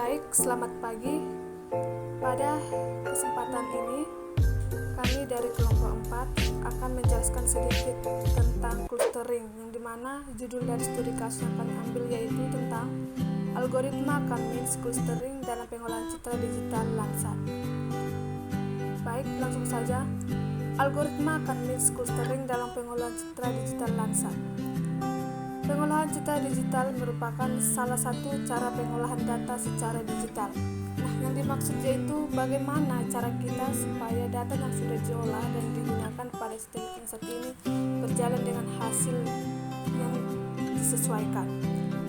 Baik, selamat pagi. Pada kesempatan ini, kami dari kelompok 4 akan menjelaskan sedikit tentang clustering, yang dimana judul dari studi kasus yang kami ambil yaitu tentang algoritma Kan-Mins clustering dalam pengolahan citra digital Landsat. Baik, langsung saja. Algoritma Kan-Mins clustering dalam pengolahan citra digital Landsat. Pengolahan citra digital merupakan salah satu cara pengolahan data secara digital. Nah, yang dimaksud yaitu bagaimana cara kita supaya data yang sudah diolah dan digunakan pada satelit yang satu ini berjalan dengan hasil yang disesuaikan.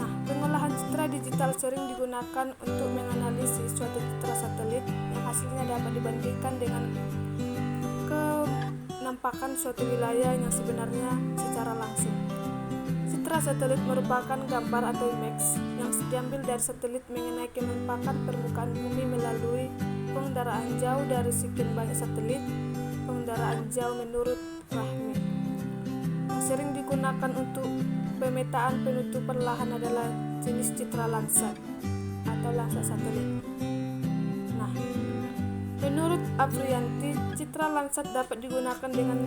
Nah, pengolahan citra digital sering digunakan untuk menganalisis suatu citra satelit yang hasilnya dapat dibandingkan dengan kenampakan suatu wilayah yang sebenarnya secara langsung. Citra satelit merupakan gambar atau image yang diambil dari satelit mengenai kenampakan permukaan bumi melalui pengendaraan jauh dari sekian banyak satelit. Pengendaraan jauh menurut Rahmi yang sering digunakan untuk pemetaan penutupan lahan adalah jenis citra Landsat atau Landsat satelit. Nah, menurut Afriyanti, citra Landsat dapat digunakan dengan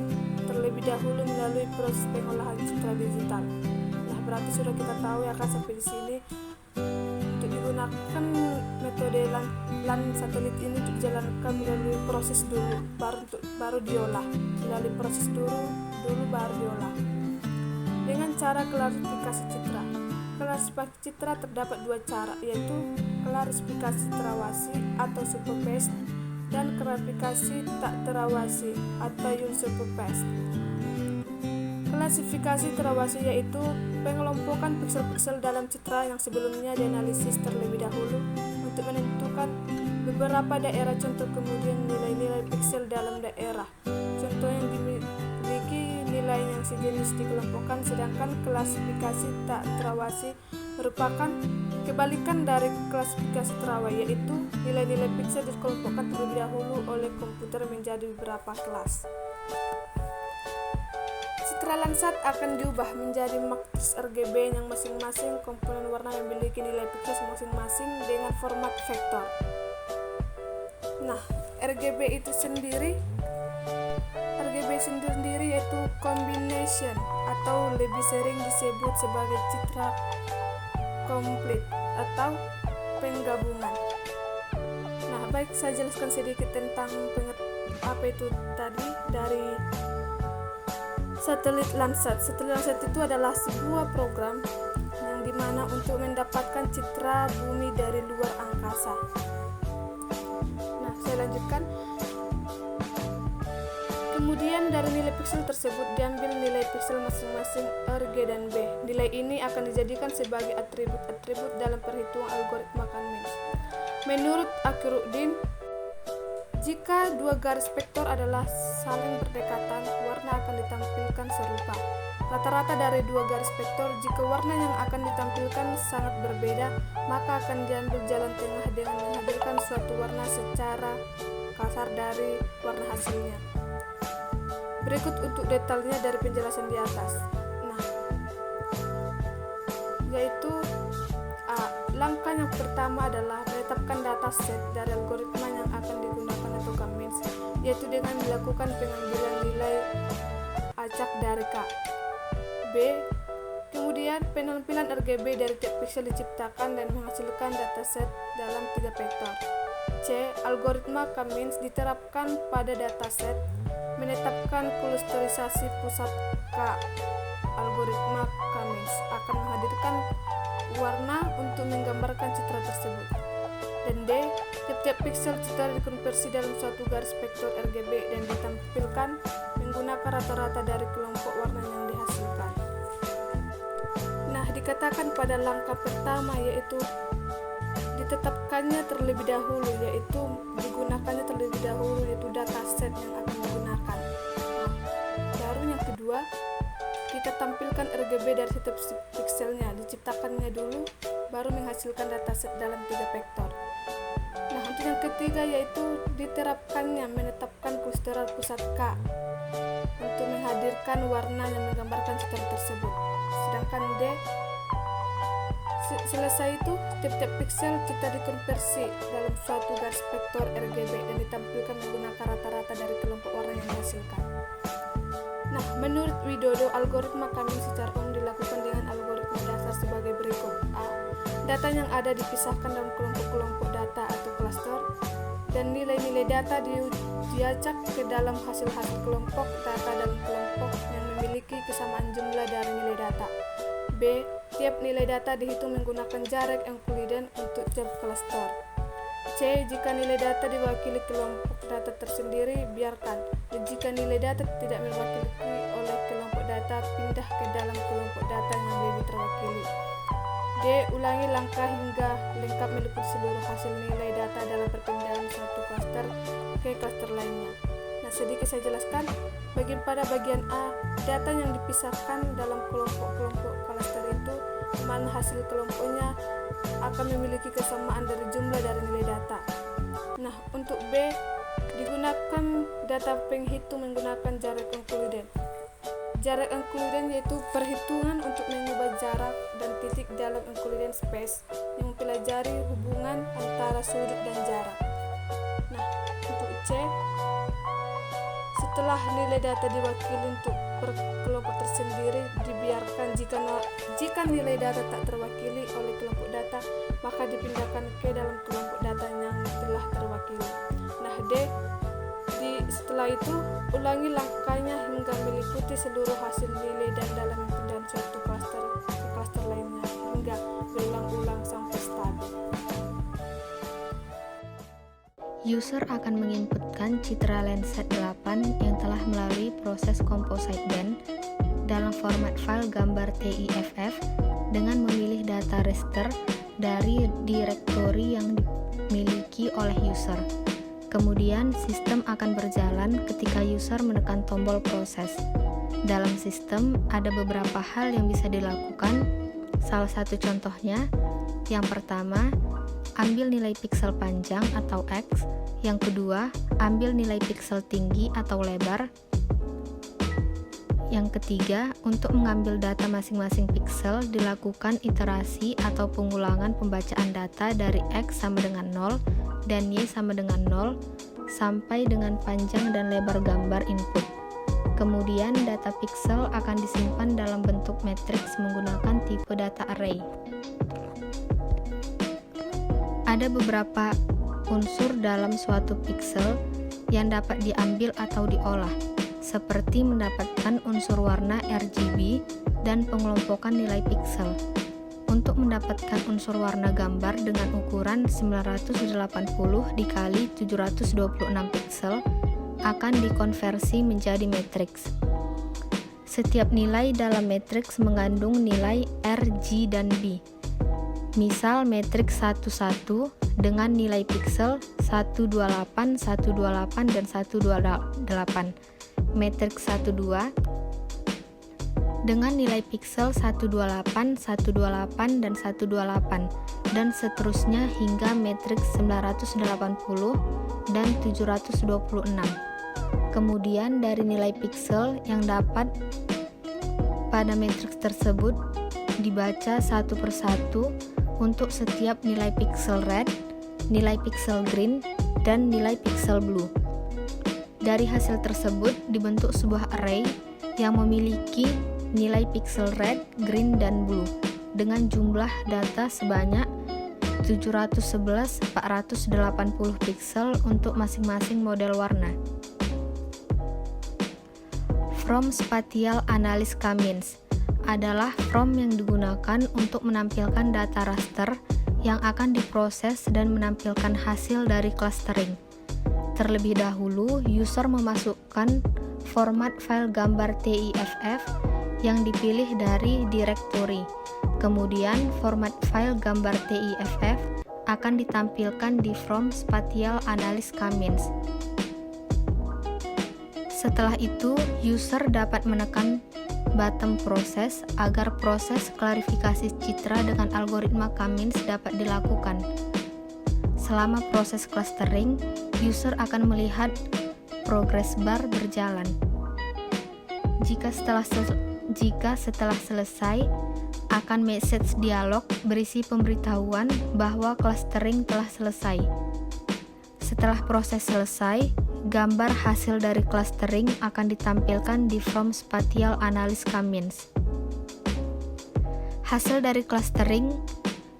terlebih dahulu melalui proses pengolahan citra digital. Berarti sudah kita tahu ya kan sampai di sini untuk digunakan metode LAN satelit ini untuk dijalankan melalui proses dulu baru diolah, melalui proses dulu baru diolah dengan cara klasifikasi citra. Klasifikasi citra terdapat dua cara, yaitu klasifikasi terawasi atau supervised dan klasifikasi tak terawasi atau unsupervised. Klasifikasi terawasi yaitu pengelompokan piksel-piksel dalam citra yang sebelumnya dianalisis terlebih dahulu untuk menentukan beberapa daerah contoh, kemudian nilai-nilai piksel dalam daerah contoh yang dimiliki nilai yang sejenis dikelompokkan. Sedangkan klasifikasi tak terawasi merupakan kebalikan dari klasifikasi terawasi, yaitu nilai-nilai piksel dikelompokkan terlebih dahulu oleh komputer menjadi beberapa kelas. Citra Landsat akan diubah menjadi matriks RGB yang masing-masing komponen warna memiliki nilai piksel masing-masing dengan format vektor. Nah, RGB sendiri yaitu combination atau lebih sering disebut sebagai citra komplit atau penggabungan. Nah, baik, saya jelaskan sedikit tentang apa itu tadi dari satelit Landsat. Satelit Landsat itu adalah sebuah program yang dimana untuk mendapatkan citra bumi dari luar angkasa. Nah, saya lanjutkan. Kemudian dari nilai piksel tersebut diambil nilai piksel masing-masing R, G, dan B. Nilai ini akan dijadikan sebagai atribut-atribut dalam perhitungan algoritma Kan-Mins. Menurut Akhiruddin, jika dua garis vektor adalah saling berdekatan, warna akan ditampilkan serupa. Rata-rata dari dua garis vektor, jika warna yang akan ditampilkan sangat berbeda, maka akan diambil jalan tengah dengan menghadirkan suatu warna secara kasar dari warna hasilnya. Berikut untuk detailnya dari penjelasan di atas. Nah, yaitu langkah yang pertama adalah menetapkan dataset dari algoritma yang akan digunakan atau Kan-Mins, yaitu dengan melakukan pengambilan nilai acak dari K. B. Kemudian penampilan RGB dari tiap piksel diciptakan dan menghasilkan dataset dalam 3 vektor. C. Algoritma Kan-Mins diterapkan pada dataset, menetapkan klusterisasi pusat K. Algoritma Kan-Mins akan menghadirkan warna untuk menggambarkan citra tersebut. Dan D. Tiap-tiap piksel citra dikonversi dalam suatu garis vektor RGB dan ditampilkan menggunakan rata-rata dari kelompok warna yang dihasilkan. Nah, dikatakan pada langkah pertama yaitu ditetapkannya terlebih dahulu, yaitu digunakannya terlebih dahulu yaitu dataset yang akan digunakan. Baru yang kedua, kita tampilkan RGB dari setiap pikselnya, diciptakannya dulu, baru menghasilkan dataset dalam 3 vektor. Nah, untuk yang ketiga yaitu diterapkannya menetapkan klusteran pusat K untuk menghadirkan warna yang menggambarkan citra tersebut. Sedangkan D, Selesai itu, tiap-tiap pixel kita dikonversi dalam suatu garis vektor RGB dan ditampilkan menggunakan rata-rata dari kelompok warna yang dihasilkan. Nah, menurut Widodo, algoritma Cummings secara umum dilakukan dengan algoritma dasar sebagai berikut. A. Data yang ada dipisahkan dalam kelompok-kelompok data atau cluster, dan nilai-nilai data diacak ke dalam hasil-hasil kelompok data dalam kelompok yang memiliki kesamaan jumlah dari nilai data. B. Tiap nilai data dihitung menggunakan jarak Euclidean untuk tiap cluster. C. Jika nilai data diwakili kelompok data tersendiri, biarkan. Dan jika nilai data tidak diwakili oleh kelompok data, pindah ke dalam kelompok data yang lebih terwakili. D. Ulangi langkah hingga lengkap meliputi seluruh hasil nilai data dalam perpindahan satu cluster ke cluster lainnya. Nah, sedikit saya jelaskan. Pada bagian A, data yang dipisahkan dalam kelompok-kelompok cluster itu, mana hasil kelompoknya akan memiliki kesamaan dari jumlah dari nilai data. Nah, untuk B, digunakan data penghitung menggunakan jarak Euclidean. Jarak Euclidean yaitu perhitungan untuk mengubah jarak dan titik dalam Euclidean space yang mempelajari hubungan antara sudut dan jarak. Nah, untuk C, setelah nilai data diwakili untuk per kelompok tersendiri, dibiarkan jika nilai data tak terwakili oleh kelompok data, maka dipindahkan ke dalam kelompok data yang telah terwakili. Nah, D, setelah itu ulangi langkahnya hingga meliputi seluruh hasil nilai dan dalam pindahan suatu cluster ke cluster lainnya hingga berulang-ulang sampai stabil. User akan menginputkan citra Landsat 8 yang telah melalui proses Composite Band dalam format file gambar TIFF dengan memilih data raster dari direktori yang dimiliki oleh user. Kemudian, sistem akan berjalan ketika user menekan tombol proses. Dalam sistem, ada beberapa hal yang bisa dilakukan. Salah satu contohnya, yang pertama, ambil nilai piksel panjang atau X. Yang kedua, ambil nilai piksel tinggi atau lebar. Yang ketiga, untuk mengambil data masing-masing piksel, dilakukan iterasi atau pengulangan pembacaan data dari X sama dengan 0 dan Y sama dengan 0 sampai dengan panjang dan lebar gambar input. Kemudian, data piksel akan disimpan dalam bentuk matriks menggunakan tipe data array. Ada beberapa unsur dalam suatu piksel yang dapat diambil atau diolah, seperti mendapatkan unsur warna RGB dan pengelompokan nilai piksel. Untuk mendapatkan unsur warna gambar dengan ukuran 980 dikali 726 piksel akan dikonversi menjadi matriks. Setiap nilai dalam matriks mengandung nilai R, G, dan B. Misal matriks 11 dengan nilai piksel 128, 128, dan 128. Matriks 12 dengan nilai piksel 128, 128, dan 128, dan seterusnya hingga matriks 980 dan 726. Kemudian dari nilai piksel yang dapat pada matriks tersebut dibaca satu persatu untuk setiap nilai piksel red, nilai piksel green, dan nilai piksel blue. Dari hasil tersebut dibentuk sebuah array yang memiliki nilai piksel red, green, dan blue dengan jumlah data sebanyak 711.480 piksel untuk masing-masing model warna. From Spatial Analysis Cummings adalah from yang digunakan untuk menampilkan data raster yang akan diproses dan menampilkan hasil dari clustering. Terlebih dahulu, user memasukkan format file gambar TIFF yang dipilih dari direktori. Kemudian, format file gambar TIFF akan ditampilkan di From Spatial Analysis Cummings. Setelah itu, user dapat menekan button proses agar proses klarifikasi citra dengan algoritma Cummings dapat dilakukan. Selama proses clustering, user akan melihat progress bar berjalan. Jika setelah selesai, akan message dialog berisi pemberitahuan bahwa clustering telah selesai. Setelah proses selesai, gambar hasil dari clustering akan ditampilkan di From Spatial Analysis Commons. Hasil dari clustering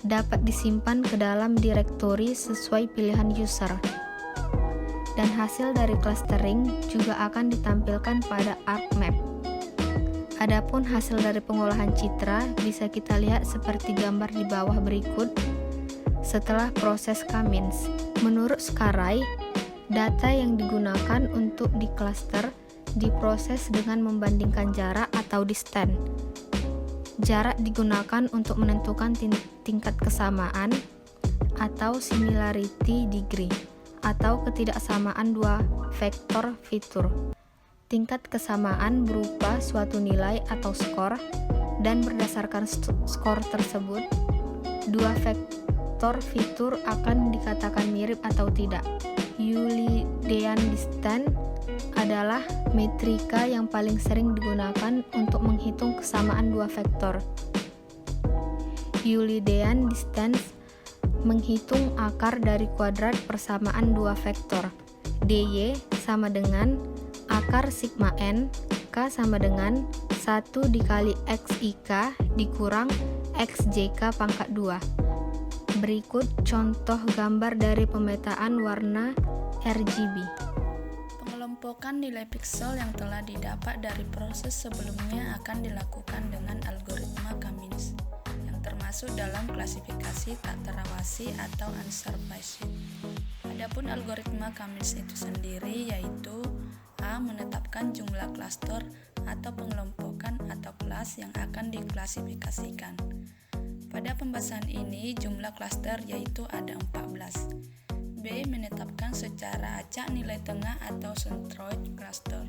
dapat disimpan ke dalam direktori sesuai pilihan user. Dan hasil dari clustering juga akan ditampilkan pada ArcMap. Adapun hasil dari pengolahan citra bisa kita lihat seperti gambar di bawah berikut setelah proses Commons. Menurut Scarai, data yang digunakan untuk di-cluster diproses dengan membandingkan jarak atau distance. Jarak digunakan untuk menentukan tingkat kesamaan atau similarity degree atau ketidaksamaan dua vektor fitur. Tingkat kesamaan berupa suatu nilai atau skor, dan berdasarkan skor tersebut, dua vektor fitur akan dikatakan mirip atau tidak. Euclidean distance adalah metrika yang paling sering digunakan untuk menghitung kesamaan dua vektor. Euclidean distance menghitung akar dari kuadrat persamaan dua vektor. dy sama dengan akar sigma n, k sama dengan 1 dikali xik dikurang xjk pangkat 2. Berikut contoh gambar dari pemetaan warna RGB. Pengelompokan nilai piksel yang telah didapat dari proses sebelumnya akan dilakukan dengan algoritma Commons, yang termasuk dalam klasifikasi tak terawasi atau unsupervised. Adapun algoritma Commons itu sendiri yaitu A. Menetapkan jumlah klaster atau pengelompokan atau kelas yang akan diklasifikasikan. Pada pembahasan ini jumlah klaster yaitu ada 14. B. Menetapkan secara acak nilai tengah atau centroid cluster.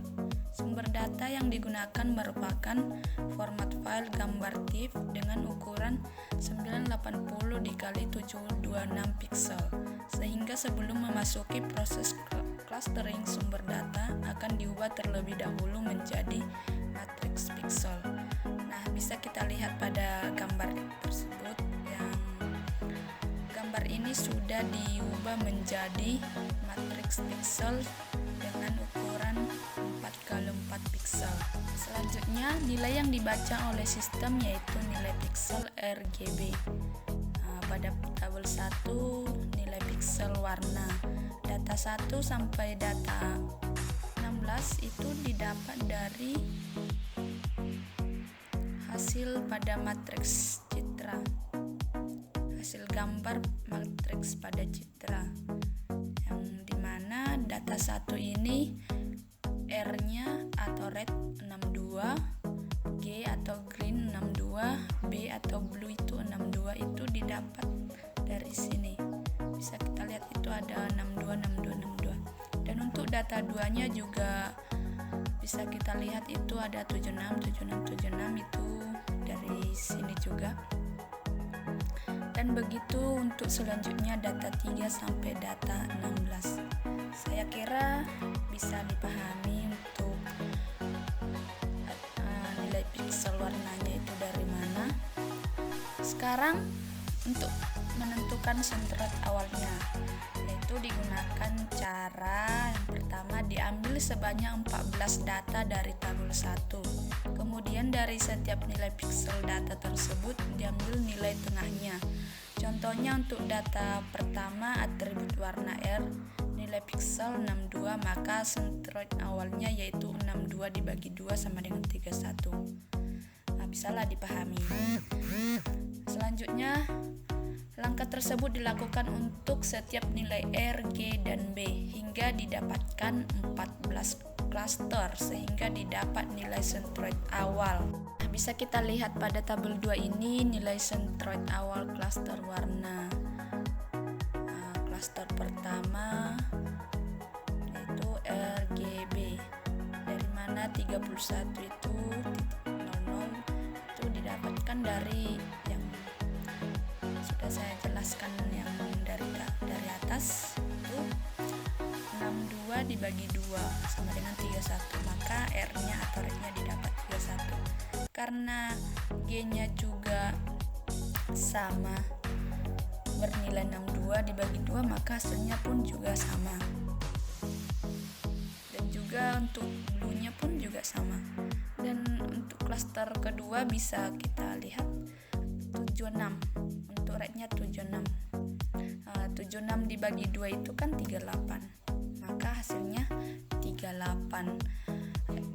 Sumber data yang digunakan merupakan format file gambar TIFF dengan ukuran 980 x 726 piksel, sehingga sebelum memasuki proses clustering sumber data akan diubah terlebih dahulu menjadi matriks piksel. Nah, bisa kita lihat pada gambar tersebut yang gambar ini sudah diubah menjadi matriks piksel dengan ukuran 4x4 piksel. Selanjutnya, nilai yang dibaca oleh sistem yaitu nilai piksel RGB. Pada tabel 1 nilai piksel warna. Data 1 sampai data 16 itu didapat dari hasil pada matriks citra. Hasil gambar matriks pada citra. Yang dimana data 1 ini R-nya atau red 62, G atau green 62, B atau blue itu 62 itu didapat dari sini. Bisa kita lihat itu ada 62, 62, 62. Dan untuk data 2-nya juga bisa kita lihat itu ada 76, 76, 76 itu dari sini juga. Dan begitu untuk selanjutnya data 3 sampai data 16. Saya kira bisa dipahami untuk nilai piksel warnanya itu dari mana. Sekarang untuk menentukan centroid awalnya, yaitu digunakan cara yang pertama diambil sebanyak 14 data dari tabel 1. Kemudian dari setiap nilai piksel data tersebut diambil nilai tengahnya. Contohnya untuk data pertama atribut warna R nilai piksel 62, maka centroid awalnya yaitu 62 dibagi 2 sama dengan 31. Nah, bisalah dipahami. Selanjutnya, langkah tersebut dilakukan untuk setiap nilai R, G, dan B hingga didapatkan 14 klaster sehingga didapat nilai centroid awal. Nah, bisa kita lihat pada tabel 2 ini nilai centroid awal klaster warna. Klaster pertama yaitu RGB, dari mana 31 itu 00 itu didapatkan dari yang sudah saya jelaskan yang dari atas itu 62 2 dibagi 2 sama dengan 31, maka R-nya atau rate-nya didapat 31. Karena G-nya juga sama bernilai 62 dibagi 2, maka hasilnya pun juga sama. Dan juga untuk blue-nya pun juga sama. Dan untuk klaster kedua bisa kita lihat 76. Untuk rate-nya 76. 76 dibagi 2 itu kan 38. Maka hasilnya 38.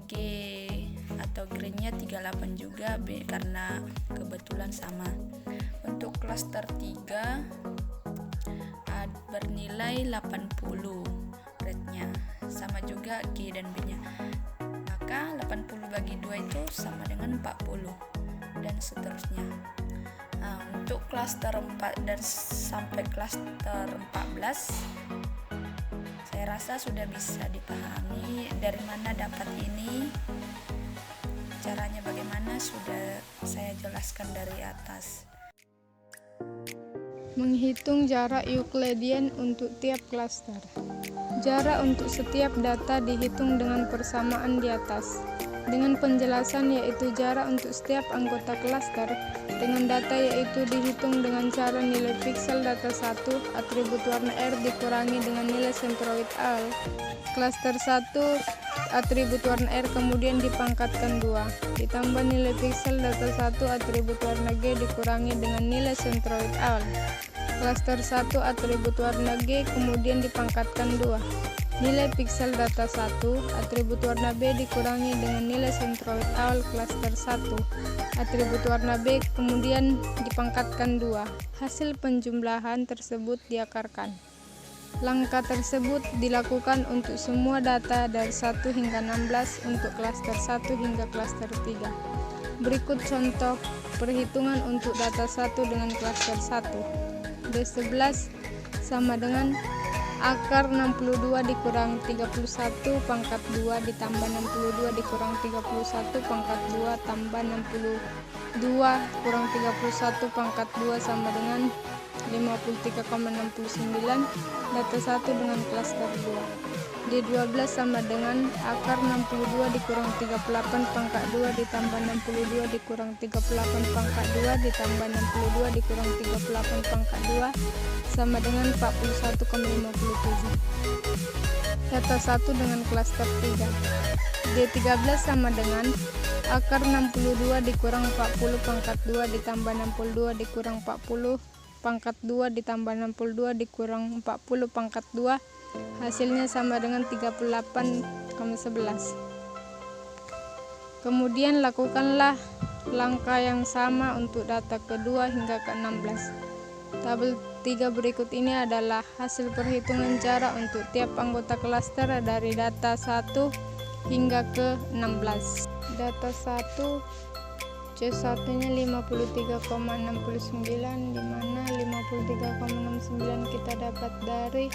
G atau grade-nya 38 juga karena kebetulan sama. Untuk klaster 3 bernilai 80 rate-nya. Sama juga G dan B-nya. Maka 80 bagi 2 itu sama dengan 40 dan seterusnya. Untuk klaster 4 dan sampai klaster 14 saya rasa sudah bisa dipahami dari mana dapat ini. Caranya bagaimana sudah saya jelaskan dari atas. Menghitung jarak Euklidian untuk tiap klaster. Jarak untuk setiap data dihitung dengan persamaan di atas. Dengan penjelasan yaitu jarak untuk setiap anggota klaster dengan data yaitu dihitung dengan cara nilai piksel data 1 atribut warna R dikurangi dengan nilai sentroid AL. Klaster 1 atribut warna R kemudian dipangkatkan 2 ditambah nilai piksel data 1 atribut warna G dikurangi dengan nilai sentroid AL. Klaster 1 atribut warna G kemudian dipangkatkan 2 nilai piksel data 1 atribut warna B dikurangi dengan nilai sentroid AL klaster 1 atribut warna B kemudian dipangkatkan 2. Hasil penjumlahan tersebut diakarkan. Langkah tersebut dilakukan untuk semua data dari 1 hingga 16 untuk klaster 1 hingga klaster 3. Berikut contoh perhitungan untuk data 1 dengan klaster 1. D11 sama dengan akar 62 dikurangi 31 pangkat 2 ditambah 62 dikurang 31 pangkat 2 tambah 62 kurang 31 pangkat 2 sama dengan 53,69. Data 1 dengan klaster 2. D12 sama dengan akar 62 dikurang 38 pangkat 2 ditambah 62 dikurang 38 pangkat 2 ditambah 62 dikurang 38 pangkat 2 sama dengan 41,57. Data 1 dengan klaster 3. D13 sama dengan akar 62 dikurang 40 pangkat 2 ditambah 62 dikurang 40 pangkat 2 ditambah 62 dikurang 40 pangkat 2 hasilnya sama dengan 38,11. Kemudian lakukanlah langkah yang sama untuk data kedua hingga ke-16. Tabel 3 berikut ini adalah hasil perhitungan jarak untuk tiap anggota klaster dari data 1 hingga ke-16. Data 1 C1 nya 53,69 di mana 53,69 kita dapat dari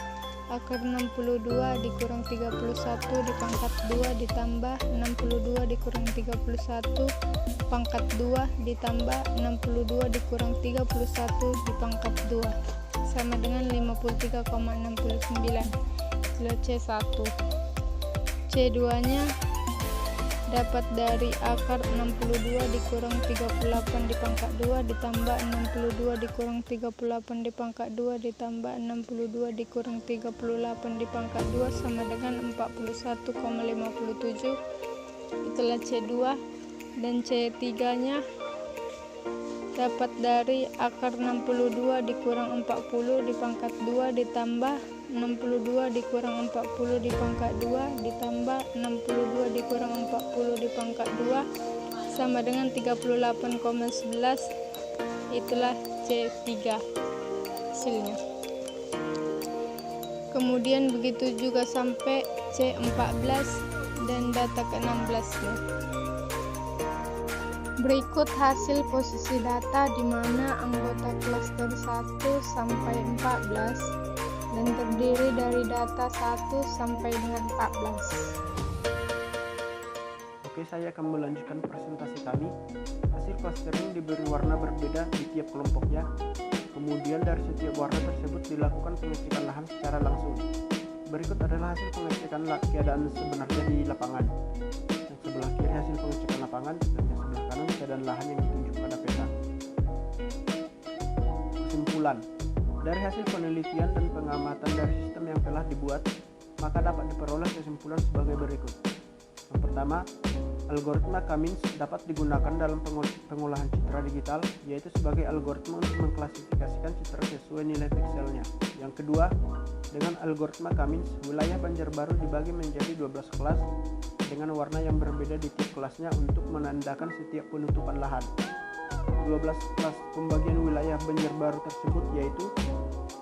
akar 62 dikurang 31 dipangkat 2 ditambah 62 dikurang 31 pangkat 2 ditambah 62 dikurang 31 dipangkat 2 sama dengan 53,69. Itulah C1. C2 nya dapat dari akar 62 dikurang 38 dipangkat 2 ditambah 62 dikurang 38 dipangkat 2 ditambah 62 dikurang 38 dipangkat 2 sama dengan 41,57. Itulah C2. Dan C3 nya dapat dari akar 62 dikurang 40 dipangkat 2 ditambah 62 dikurang 40 dipangkat 2 ditambah 62 dikurang 40 dipangkat 2 sama dengan 38,11. Itulah C3 hasilnya. Kemudian begitu juga sampai C14 dan data ke-16 nya. Berikut hasil posisi data di mana anggota klaster 1 sampai 14 dan terdiri dari data 1 sampai dengan 14. Oke, saya akan melanjutkan presentasi kami. Hasil clustering diberi warna berbeda di tiap kelompoknya. Kemudian dari setiap warna tersebut dilakukan pengecekan lahan secara langsung. Berikut adalah hasil pengecekan keadaan sebenarnya di lapangan. Yang sebelah kiri hasil pengecekan lapangan dan yang sebelah kanan keadaan lahan yang ditunjuk pada peta. Kesimpulan. Dari hasil penelitian dan pengamatan dari sistem yang telah dibuat, maka dapat diperoleh kesimpulan sebagai berikut. Yang pertama, algoritma Cummins dapat digunakan dalam pengolahan citra digital, yaitu sebagai algoritma untuk mengklasifikasikan citra sesuai nilai pikselnya. Yang kedua, dengan algoritma Cummins, wilayah Banjarbaru dibagi menjadi 12 kelas dengan warna yang berbeda di tiap kelasnya untuk menandakan setiap penutupan lahan. 12 kelas pembagian wilayah Banjarbaru tersebut yaitu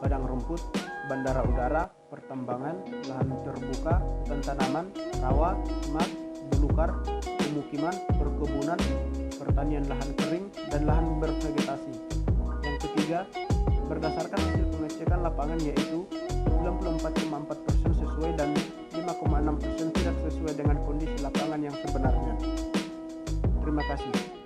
padang rumput, bandara udara, pertambangan, lahan terbuka, hutan tanaman, rawa, semak, belukar, pemukiman, perkebunan, pertanian lahan kering, dan lahan bervegetasi. Yang ketiga, berdasarkan hasil pengecekan lapangan yaitu 94,4% sesuai dan 5,6% tidak sesuai dengan kondisi lapangan yang sebenarnya. Terima kasih.